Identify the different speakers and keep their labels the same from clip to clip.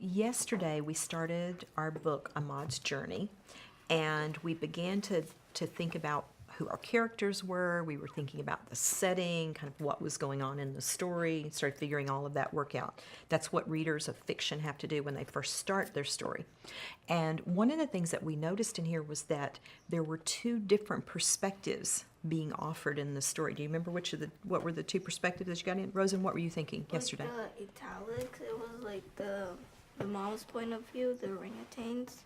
Speaker 1: yesterday we started our book, AHMAD'S Journey, and we began to think about who our characters were. We were thinking about the setting, kind of what was going on in the story, started figuring all of that work out. That's what readers of fiction have to do when they first start their story. And one of the things that we noticed in here was that there were two different perspectives being offered in the story. Do you remember what were the two perspectives that you got in? Rosen, what were you thinking yesterday?
Speaker 2: The italics, it was like the mom's point of view, the orangutans.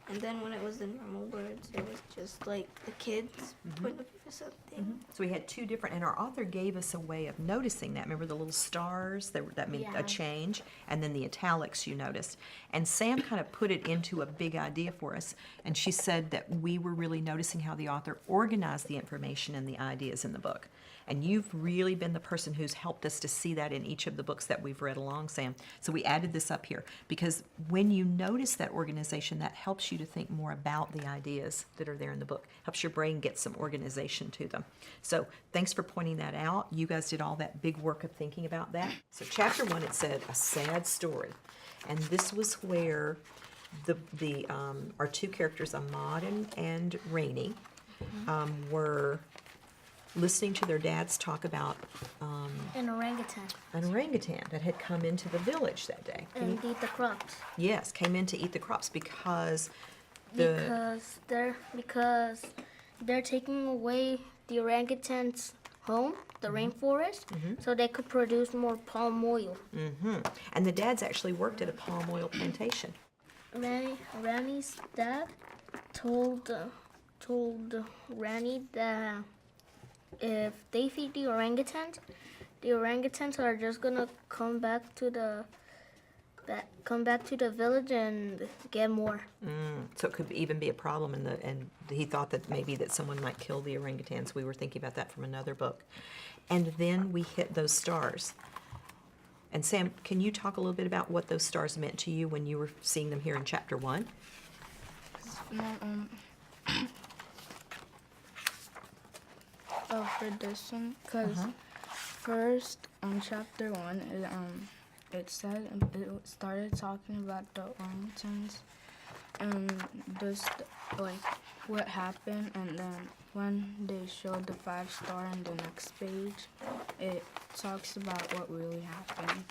Speaker 2: And then when it was the normal words, it was just like the kids' point of view or something.
Speaker 1: So we had two different, and our author gave us a way of noticing that. Remember the little stars? That meant a change, and then the italics you noticed. And Sam kind of put it into a big idea for us, and she said that we were really noticing how the author organized the information and the ideas in the book. And you've really been the person who's helped us to see that in each of the books that we've read along, Sam. So we added this up here because when you notice that organization, that helps you to think more about the ideas that are there in the book. Helps your brain get some organization to them. So thanks for pointing that out. You guys did all that big work of thinking about that. So chapter 1, it said, a sad story. And this was where our two characters, Ahmad and Rainey, were listening to their dads talk about
Speaker 3: an orangutan.
Speaker 1: An orangutan that had come into the village that day.
Speaker 3: And eat the crops.
Speaker 1: Yes, came in to eat the crops because
Speaker 3: they're taking away the orangutan's home, the rainforest, so they could produce more palm oil.
Speaker 1: And the dads actually worked at a palm oil plantation.
Speaker 3: Ranny's dad told Ranny that if they feed the orangutans are just gonna come back to the village and get more.
Speaker 1: So it could even be a problem, and he thought that maybe that someone might kill the orangutans. We were thinking about that from another book. And then we hit those stars. And Sam, can you talk a little bit about what those stars meant to you when you were seeing them here in chapter 1?
Speaker 4: For this one, because first on chapter 1, it started talking about the orangutans and just like what happened, and then when they showed the 5-star on the next page, it talks about what really happened.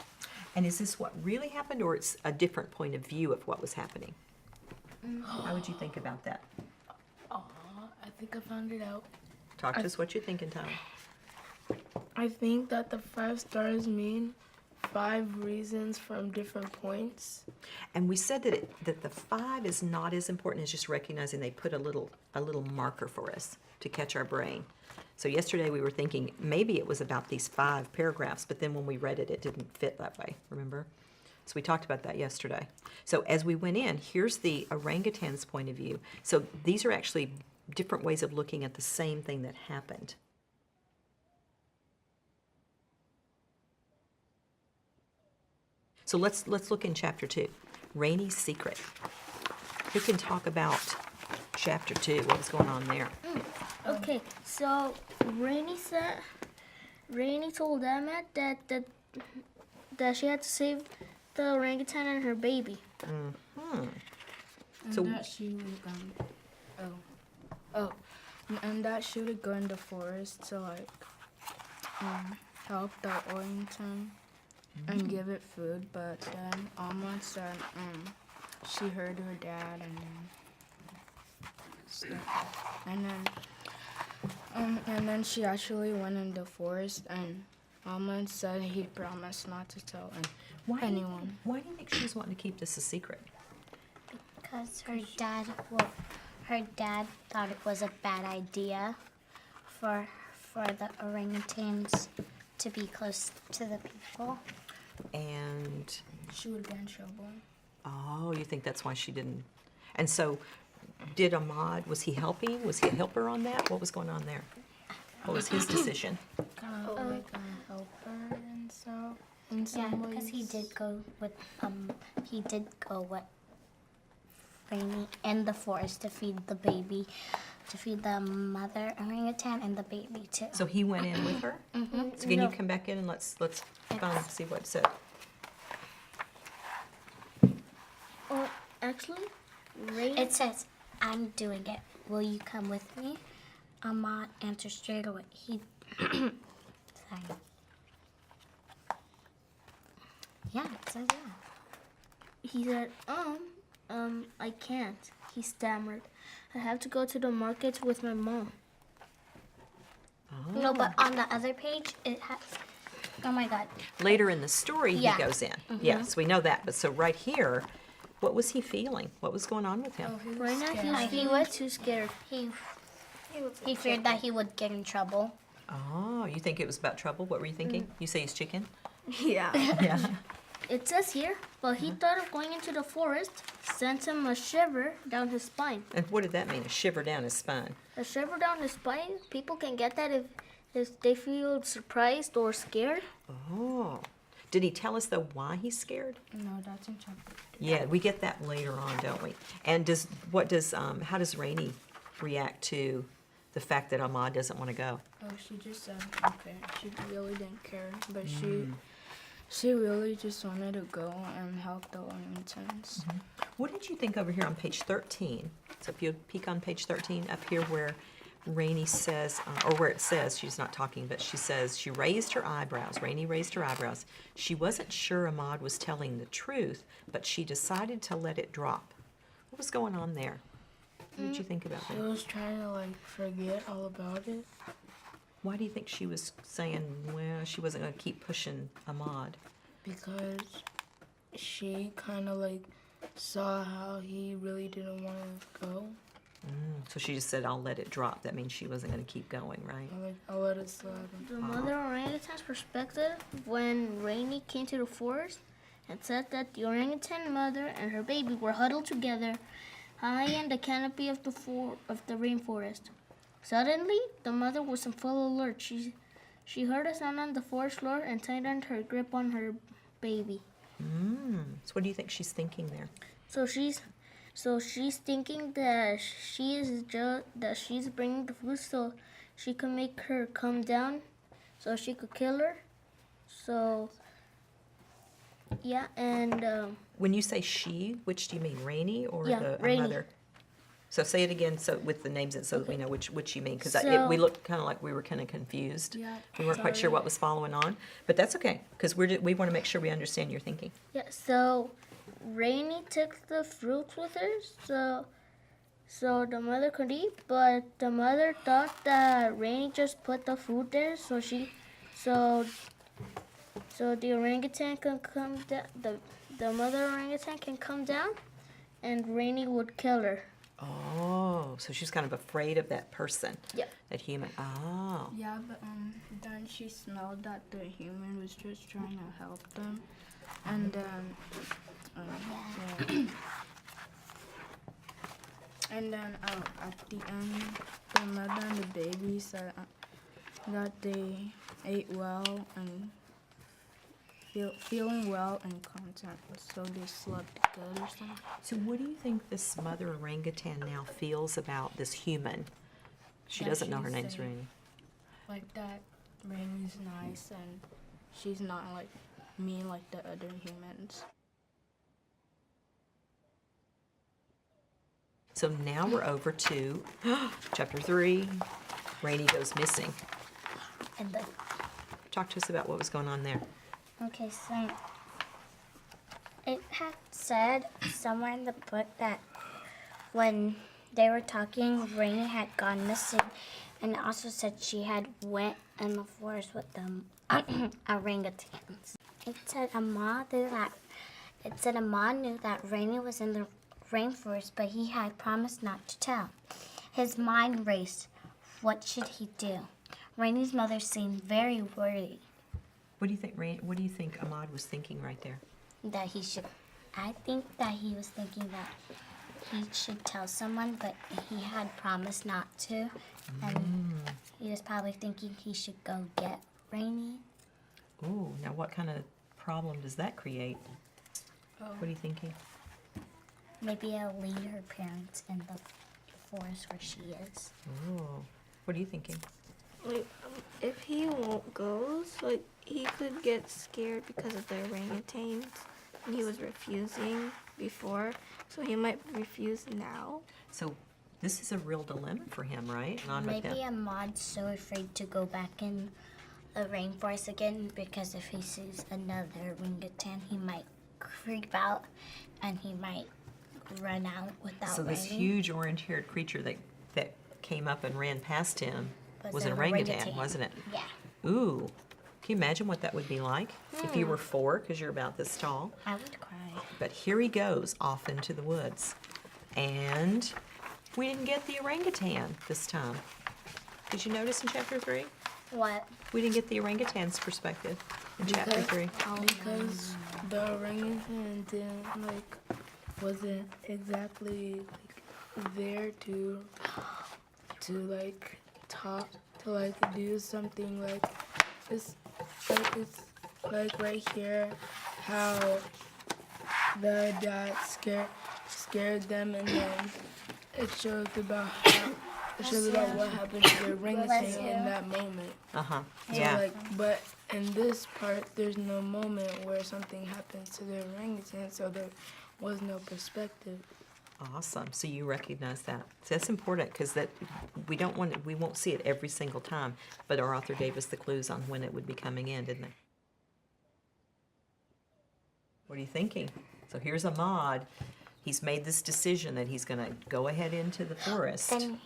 Speaker 1: And is this what really happened, or it's a different point of view of what was happening? How would you think about that?
Speaker 4: I think I found it out.
Speaker 1: Talk to us what you're thinking, Tom.
Speaker 5: I think that the 5 stars mean 5 reasons from different points.
Speaker 1: And we said that the 5 is not as important as just recognizing they put a little marker for us to catch our brain. So yesterday we were thinking maybe it was about these 5 paragraphs, but then when we read it, it didn't fit that way, remember? So we talked about that yesterday. So as we went in, here's the orangutan's point of view. So these are actually different ways of looking at the same thing that happened. So let's look in chapter 2, Rainey's secret. Who can talk about chapter 2, what was going on there?
Speaker 3: Okay, so Rainey told Emma that she had to save the orangutan and her baby.
Speaker 4: And that she would go in the forest to like help the orangutan and give it food, but then Alma said she heard her dad and then she actually went in the forest, and Alma said he promised not to tell anyone.
Speaker 1: Why do you think she was wanting to keep this a secret?
Speaker 6: Because her dad thought it was a bad idea for the orangutans to be close to the people.
Speaker 1: And
Speaker 4: She would get in trouble.
Speaker 1: oh, you think that's why she didn't? And so, did Ahmad, was he helping? Was he a helper on that? What was going on there? What was his decision?
Speaker 4: Kind of like a helper and so. In some
Speaker 6: Yeah,
Speaker 4: ways.
Speaker 6: because he did go with Rainey in the forest to feed the baby, to feed the mother orangutan and the baby too.
Speaker 1: So he went in with her? So can you come back in and let's see what it said.
Speaker 3: Actually, Rainey.
Speaker 6: It says, I'm doing it. Will you come with me? Ahmad answered straight away. He, sorry. Yeah, it says that.
Speaker 3: He said, I can't. He stammered. I have to go to the market with my mom.
Speaker 6: No, but on the other page, it has, oh my God.
Speaker 1: Later in the story,
Speaker 6: Yeah.
Speaker 1: he goes in. Yes, we know that. But so right here, what was he feeling? What was going on with him?
Speaker 3: Right now,
Speaker 6: He
Speaker 3: he
Speaker 6: was-
Speaker 3: was too scared.
Speaker 6: He feared that he would get in trouble.
Speaker 1: Oh, you think it was about trouble? What were you thinking? You say he's chicken?
Speaker 2: Yeah.
Speaker 1: Yeah.
Speaker 3: It says here, but he thought of going into the forest, sent him a shiver down his spine.
Speaker 1: And what did that mean? A shiver down his spine?
Speaker 3: A shiver down his spine, people can get that if they feel surprised or scared.
Speaker 1: Oh. Did he tell us, though, why he's scared?
Speaker 4: No, that's in chapter.
Speaker 1: Yeah, we get that later on, don't we? And how does Rainey react to the fact that Ahmad doesn't want to go?
Speaker 4: Oh, she just said okay. She really didn't care, but she really just wanted to go and help the orangutans.
Speaker 1: What did you think over here on page 13? So if you peek on page 13, up here where Rainey says, or where it says, she's not talking, but she says she raised her eyebrows. Rainey raised her eyebrows. She wasn't sure Ahmad was telling the truth, but she decided to let it drop. What was going on there? What did you think about
Speaker 5: She
Speaker 1: that?
Speaker 5: was trying to like forget all about it.
Speaker 1: Why do you think she was saying, well, she wasn't going to keep pushing Ahmad?
Speaker 5: Because she kind of like saw how he really didn't want to go.
Speaker 1: So she just said, I'll let it drop. That means she wasn't going to keep going, right?
Speaker 5: I'll let it slide.
Speaker 3: The mother orangutan's perspective when Rainey came to the forest and said that the orangutan mother and her baby were huddled together high in the canopy of the rainforest. Suddenly, the mother was in full alert. She heard a sound on the forest floor and tightened her grip on her baby.
Speaker 1: So what do you think she's thinking there?
Speaker 3: So she's thinking that she's bringing the food so she could make her come down, so she could kill her. So yeah, and
Speaker 1: When you say she, which do you mean, Rainey or
Speaker 3: Yeah,
Speaker 1: the
Speaker 3: Rainey.
Speaker 1: mother? So say it again, so with the names, so that we know which you mean, because
Speaker 3: So-
Speaker 1: we looked kind of like we were kind of confused.
Speaker 4: Yeah.
Speaker 1: We weren't quite sure what was following on, but that's okay, because we want to make sure we understand your thinking.
Speaker 3: yeah, so Rainey took the fruits with her, so the mother could eat, but the mother thought that Rainey just put the food there, so the orangutan can come down. The mother orangutan can come down, and Rainey would kill her.
Speaker 1: Oh, so she's kind of afraid of that person.
Speaker 3: Yeah.
Speaker 1: That human. Oh.
Speaker 4: Yeah, but then she smelled that the human was just trying to help them, and then at the end, the mother and the baby said that they ate well and feeling well and content, so they slept good or something.
Speaker 1: So what do you think this mother orangutan now feels about this human? She
Speaker 4: That
Speaker 1: doesn't know her
Speaker 4: she's
Speaker 1: name's
Speaker 4: safe.
Speaker 1: Rainey.
Speaker 4: Like that Rainey's nice and she's not like mean like the other humans.
Speaker 1: So now we're over to chapter 3. Rainey goes missing.
Speaker 6: And the,
Speaker 1: Talk to us about what was going on there.
Speaker 6: okay, so it had said somewhere in the book that when they were talking, Rainey had gone missing, and it also said she had went in the forest with the orangutans. It said Ahmad knew that Rainey was in the rainforest, but he had promised not to tell. His mind raced. What should he do? Rainey's mother seemed very worried
Speaker 1: What do you think, what do you think Ahmad was thinking right there?
Speaker 6: that he should. I think that he was thinking that he should tell someone, but he had promised not to, and he was probably thinking he should go get Rainey.
Speaker 1: Oh, now what kind of problem does that create? What are you thinking?
Speaker 6: Maybe I'll lead her parents in the forest where she is.
Speaker 1: Oh, what are you thinking?
Speaker 2: Like, if he won't go, so like he could get scared because of the orangutans, and he was refusing. before, so he might refuse now.
Speaker 1: So this is a real dilemma for him, right? On with
Speaker 6: Maybe
Speaker 1: him.
Speaker 6: Ahmad's so afraid to go back in the rainforest again because if he sees another orangutan, he might creep out and he might run out without
Speaker 1: So this
Speaker 6: Rainey.
Speaker 1: huge orange-haired creature that came up and ran past him was an
Speaker 6: an
Speaker 1: orangutan, wasn't it?
Speaker 6: Yeah,
Speaker 1: Ooh. Can you imagine what that would be like if you were 4, because you're about this tall?
Speaker 6: I would cry.
Speaker 1: But here he goes off into the woods. And we didn't get the orangutan this time. Did you notice in chapter 3?
Speaker 6: What?
Speaker 1: We didn't get the orangutan's perspective in chapter 3.
Speaker 5: Because the orangutan wasn't exactly there to talk, to do something it's right here how the dad scared them, and then it shows about what happened to the orangutan in that moment.
Speaker 1: Uh-huh.
Speaker 5: So
Speaker 1: Yeah.
Speaker 5: but in this part, there's no moment where something happens to the orangutan, so there was no perspective.
Speaker 1: Awesome. So you recognize that. So that's important because that we won't see it every single time, but our author gave us the clues on when it would be coming in, didn't they? What are you thinking? So here's Ahmad. He's made this decision that he's going to go ahead into the forest.
Speaker 6: And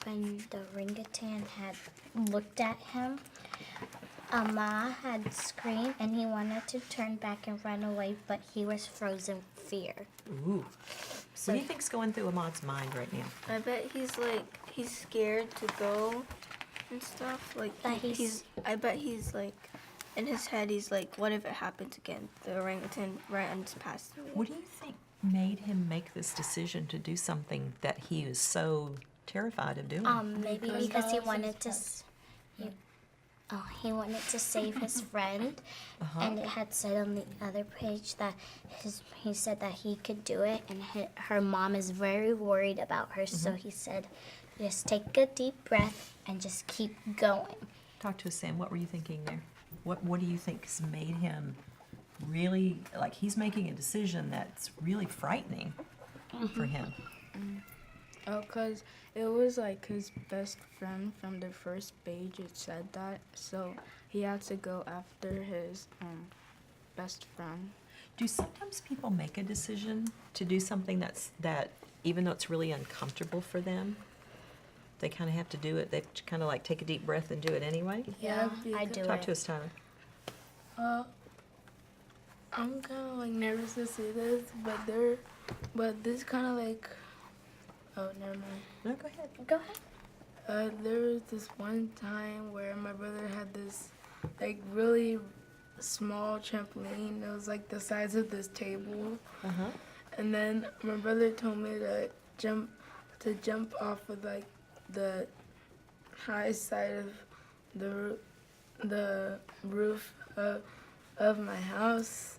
Speaker 6: when the orangutan had looked at him, Ahmad had screamed and he wanted to turn back and run away, but he was frozen with fear.
Speaker 1: Ooh. What do you think's going through Ahmad's mind right now?
Speaker 2: I bet he's scared to go and stuff.
Speaker 6: But he's-
Speaker 2: I bet he's in his head he's like, what if it happens again? The orangutan runs past me.
Speaker 1: What do you think made him make this decision to do something that he is so terrified of doing?
Speaker 6: Maybe
Speaker 5: Because
Speaker 6: because he
Speaker 5: that was
Speaker 6: wanted
Speaker 5: his
Speaker 6: to. He wanted to save his friend, and it had said on the other page that he said that he could do it, and her mom is very worried about her. So he said, just take a deep breath and just keep going.
Speaker 1: Talk to us, Sam. What were you thinking there? What do you think's made him really, he's making a decision that's really frightening for him?
Speaker 4: Oh, because it was his best friend from the first page. It said that, so he had to go after his best friend.
Speaker 1: Do sometimes people make a decision to do something that even though it's really uncomfortable for them, they kind of have to do it? They kind of take a deep breath and do it anyway?
Speaker 4: Yeah,
Speaker 6: I do
Speaker 1: Talk
Speaker 6: it.
Speaker 1: to us, Tyler.
Speaker 5: I'm kind of nervous to say this, but this kind of oh, never mind.
Speaker 1: No, go ahead.
Speaker 6: Go ahead.
Speaker 5: There was this one time where my brother had this really small trampoline. It was the size of this table.
Speaker 1: Uh-huh.
Speaker 5: And then my brother told me to jump off of the high side of the roof of my house.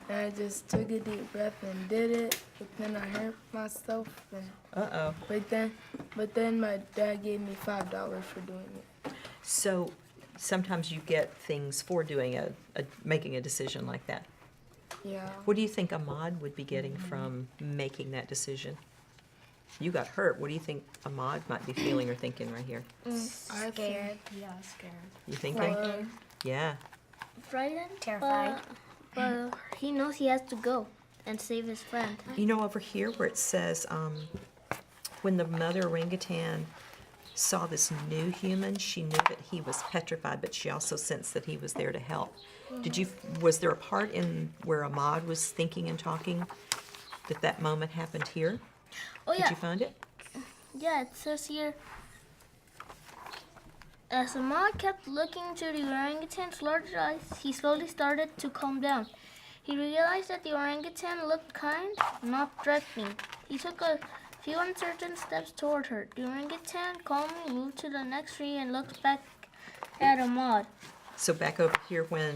Speaker 5: And I just took a deep breath and did it, but then I hurt myself.
Speaker 1: Uh-oh.
Speaker 5: But then my dad gave me $5 for doing it.
Speaker 1: So sometimes you get things for doing making a decision like that.
Speaker 5: Yeah.
Speaker 1: What do you think Ahmad would be getting from making that decision? You got hurt. What do you think Ahmad might be feeling or thinking right here?
Speaker 6: Scared.
Speaker 4: Yeah, scared.
Speaker 1: You thinking?
Speaker 6: Frightened.
Speaker 1: Yeah.
Speaker 3: Frightened,
Speaker 6: Terrified.
Speaker 3: but he knows he has to go and save his friend.
Speaker 1: You know, over here where it says, when the mother orangutan saw this new human, she knew that he was petrified, but she also sensed that he was there to help. Was there a part in where Ahmad was thinking and talking that moment happened here?
Speaker 3: Oh
Speaker 1: Did
Speaker 3: yeah,
Speaker 1: you find it?
Speaker 3: yeah. It says here. As Ahmad kept looking to the orangutan's large eyes, he slowly started to calm down. He realized that the orangutan looked kind, not threatening. He took a few uncertain steps toward her. The orangutan calmly moved to the next tree and looked back at Ahmad.
Speaker 1: So back over here when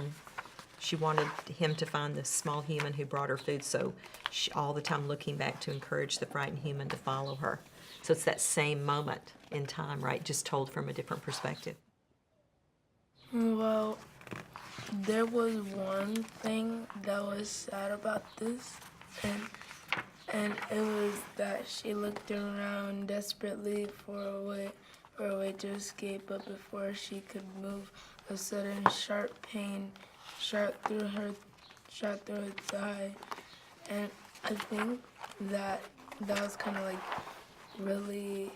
Speaker 1: she wanted him to find the small human who brought her food, so she, all the time looking back to encourage the frightened human to follow her. So it's that same moment in time, right? Just told from a different perspective.
Speaker 5: Well, there was one thing that was sad about this. and it was that she looked around desperately for a way to escape, but before she could move, a sudden sharp pain shot through her thigh, and I think that was kind of like really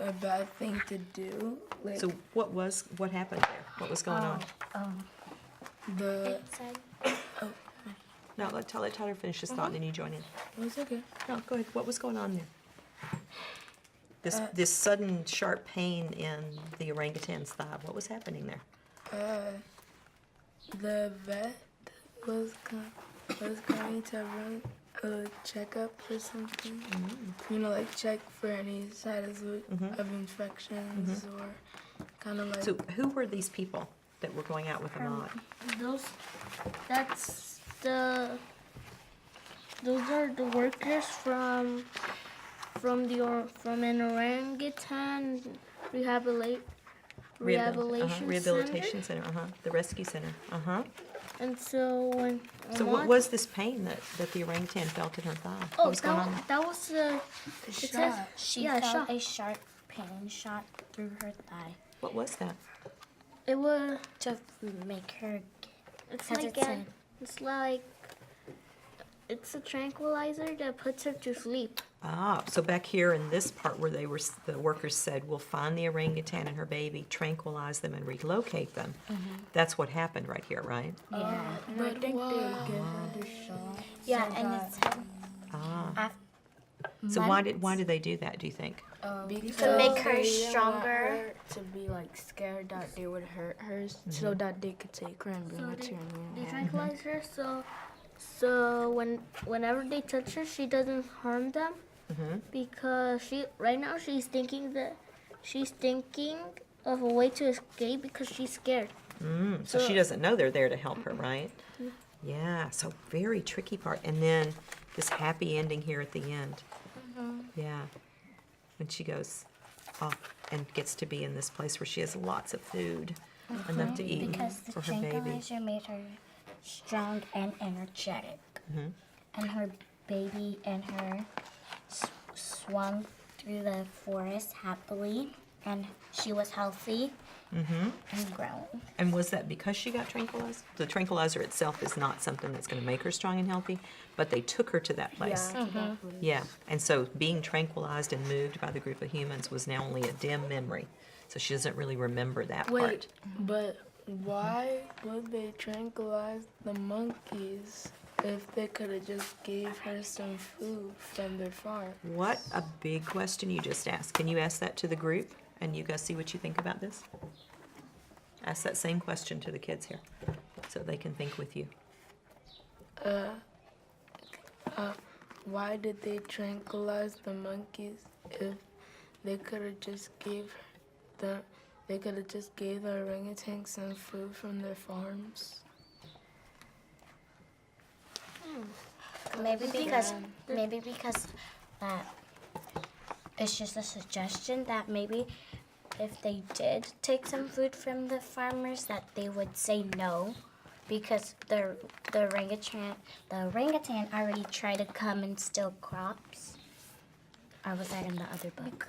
Speaker 5: a bad thing to do. Like
Speaker 1: So what happened there? What was going on?
Speaker 5: the
Speaker 6: It said
Speaker 1: No, let Tyler finish his thought, and then you join in.
Speaker 5: it was okay.
Speaker 1: No, go ahead. What was going on there? This sudden sharp pain in the orangutan's thigh. What was happening there?
Speaker 5: The vet was going to run a checkup or something. You know, like check for any signs of infections or kind of like.
Speaker 1: So who were these people that were going out with Ahmad?
Speaker 3: Those are the workers from an orangutan rehabilitation center.
Speaker 1: Center. The rescue center.
Speaker 3: And so when
Speaker 1: So what
Speaker 3: Ahmad-
Speaker 1: was this pain that the orangutan felt in her thigh? What
Speaker 3: Oh,
Speaker 1: was going on?
Speaker 3: that was the
Speaker 5: shot.
Speaker 6: she
Speaker 3: Yeah,
Speaker 6: felt
Speaker 3: shot.
Speaker 6: a sharp pain shot through her thigh
Speaker 1: What was that?
Speaker 3: It was.
Speaker 6: to make her
Speaker 3: It's
Speaker 6: hesitant.
Speaker 3: It's a tranquilizer that puts her to sleep.
Speaker 1: So back here in this part where the workers said, we'll find the orangutan and her baby, tranquilize them, and relocate them. That's what happened right here, right?
Speaker 4: Yeah, and I think they give her the shot.
Speaker 6: Yeah,
Speaker 4: so
Speaker 6: and
Speaker 4: that,
Speaker 6: it said
Speaker 1: So why did they do that, do you think?
Speaker 4: because
Speaker 6: to make her
Speaker 4: they didn't want
Speaker 6: stronger.
Speaker 4: her to be like scared that they would hurt her, so that they could take her and bring her to
Speaker 3: They
Speaker 4: her new home.
Speaker 3: tranquilize her so whenever they touch her, she doesn't harm them because right now she's thinking of a way to escape because she's scared.
Speaker 1: So she doesn't know they're there to help her, right? Yeah, so very tricky part. And then this happy ending here at the end. Yeah, when she goes off and gets to be in this place where she has lots of food, enough to eat
Speaker 6: because the
Speaker 1: for her baby.
Speaker 6: tranquilizer made her strong and energetic. And her baby and her swung through the forest happily, and she was healthy and growing.
Speaker 1: And was that because she got tranquilized? The tranquilizer itself is not something that's going to make her strong and healthy, but they took her to that place. Yeah, and so being tranquilized and moved by the group of humans was now only a dim memory. So she doesn't really remember that part.
Speaker 5: Wait, but why would they tranquilize the monkeys if they could have just gave her some food from their farm?
Speaker 1: What a big question you just asked. Can you ask that to the group and you guys see what you think about this? Ask that same question to the kids here so they can think with you.
Speaker 5: Why did they tranquilize the monkeys if they could have just gave the orangutan some food from their farms?
Speaker 6: Maybe because that it's just a suggestion that maybe if they did take some food from the farmers that they would say no, because the orangutan already tried to come and steal crops. Or was that in the other book?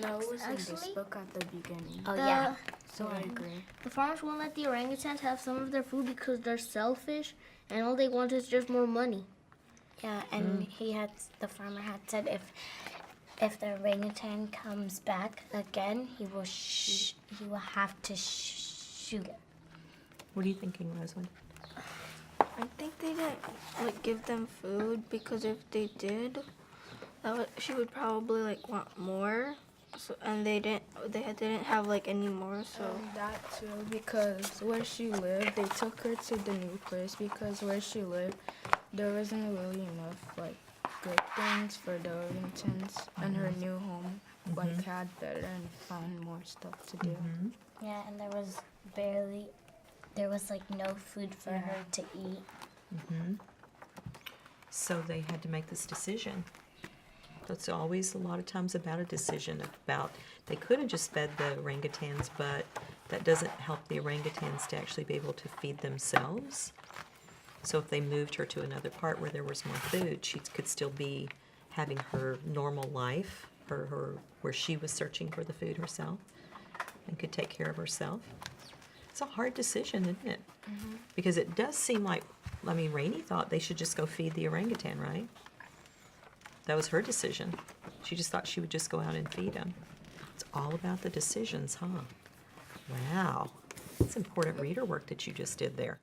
Speaker 4: No, it was in this
Speaker 3: Actually-
Speaker 4: book at the beginning.
Speaker 6: Oh yeah.
Speaker 4: So I agree.
Speaker 3: The farmers won't let the orangutans have some of their food because they're selfish and all they want is just more money.
Speaker 6: Yeah, and the farmer had said if the orangutan comes back again, he will have to shoot it.
Speaker 1: What are you thinking, Rosalind?
Speaker 2: I think they didn't give them food because if they did, she would probably want more. So, and they didn't have any more. So
Speaker 4: That too, because where she lived, they took her to the new place because where she lived, there wasn't really enough good things for the orangutans, and her new home had better and found more stuff to do.
Speaker 6: Yeah, and there was no food for her to eat.
Speaker 1: So they had to make this decision. It's always a lot of times about a decision about, they could have just fed the orangutans, but that doesn't help the orangutans to actually be able to feed themselves. So if they moved her to another part where there was more food, she could still be having her normal life, her where she was searching for the food herself and could take care of herself. It's a hard decision, isn't it? Because it does seem like, I mean, Rainey thought they should just go feed the orangutan, right? That was her decision. She just thought she would just go out and feed him. It's all about the decisions, huh? Wow. That's important reader work that you just did there.